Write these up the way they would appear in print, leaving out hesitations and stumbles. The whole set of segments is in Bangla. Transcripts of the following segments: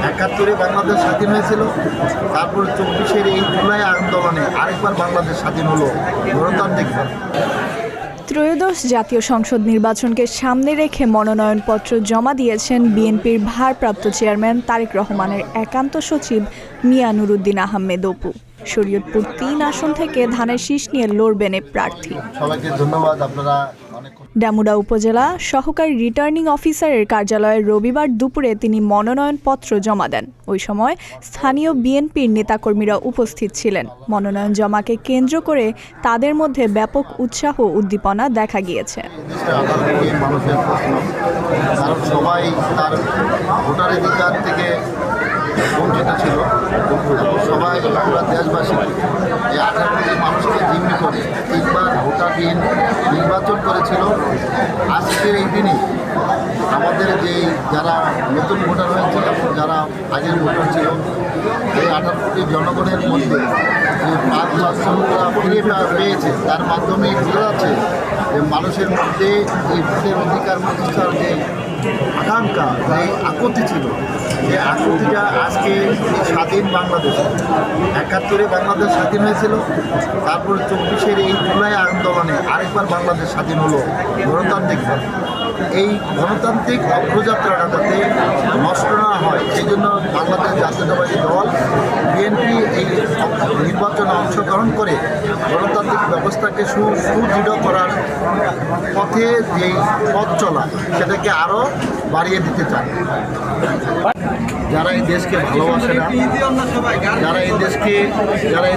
71-এ বাংলাদেশ স্বাধীন হয়েছিল, তারপর 24-এর এই জুলাই আন্দোলনে আরেকবার বাংলাদেশ স্বাধীন হলো গণতান্ত্রিকভাবে। ত্রয়োদশ জাতীয় সংসদ নির্বাচনকে সামনে রেখে মনোনয়নপত্র জমা দিয়েছেন বিএনপির ভারপ্রাপ্ত চেয়ারম্যান তারেক রহমানের একান্ত সচিব মিয়া নুরুদ্দিন আহমেদ অপু। শরীয়তপুর ৩ আসন থেকে ধানের শীষ নিয়ে লড়বেন এ প্রার্থী। সবাইকে ধন্যবাদ। আপনারা ডেমুরা উপজেলা সহকারী রিটার্নিং অফিসারের কার্যালয়ে রবিবার দুপুরে তিনি মনোনয়নপত্র জমা দেন। ওই সময় স্থানীয় বিএনপির নেতাকর্মীরা উপস্থিত ছিলেন। মনোনয়ন জমাকে কেন্দ্র করে তাদের মধ্যে ব্যাপক উৎসাহ উদ্দীপনা দেখা গিয়েছে। মানুষের প্রশ্ন, কারণ সবাই তার ভোটাধিকার থেকে বঞ্চিত ছিল। সবাই পুরো দেশবাসী এই 18 কোটি মানুষকে জিম্মি করে 3বার ভোটারবিহীন নির্বাচন করেছিল। আজকের এই দিনে আমাদের যারা নতুন ভোটার হয়েছে এবং যারা আগের ভোটার ছিল, এই 18 কোটি জনগণের মধ্যে যে 5 লাখ ভোটার ফিরে পেয়েছে, তার মাধ্যমে বোঝা যাচ্ছে যে মানুষের মধ্যে এই ভোটের অধিকার প্রতিষ্ঠার যে আকাঙ্ক্ষা, যে আকুতি ছিল, যে আকুতিটা আজকে স্বাধীন বাংলাদেশে 71-এ বাংলাদেশ স্বাধীন হয়েছিল, তারপর 24-এর এই জুলাই আন্দোলনে আরেকবার বাংলাদেশ স্বাধীন হলো গণতান্ত্রিকভাবে। এই গণতান্ত্রিক অগ্রযাত্রাটা যাতে নষ্ট না হয়, সেই জন্য বাংলাদেশ জাতীয়তাবাদী দল বিএনপি এই নির্বাচনে অংশগ্রহণ করে গণতান্ত্রিক ব্যবস্থাকে সুদৃঢ় করার পথে যেই পথ চলা, সেটাকে আরও বাড়িয়ে দিতে চায়। যারা এই দেশকে ভালোবাসে না, যারা এই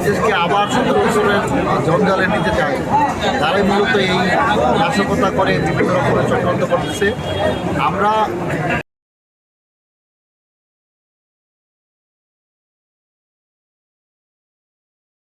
দেশকে আবার 17 বছরের জঞ্জালে নিতে চায়, তারাই মূলত এই নাশকতা করে বিভিন্ন রকমের চক্রান্ত করতেছে। আমরা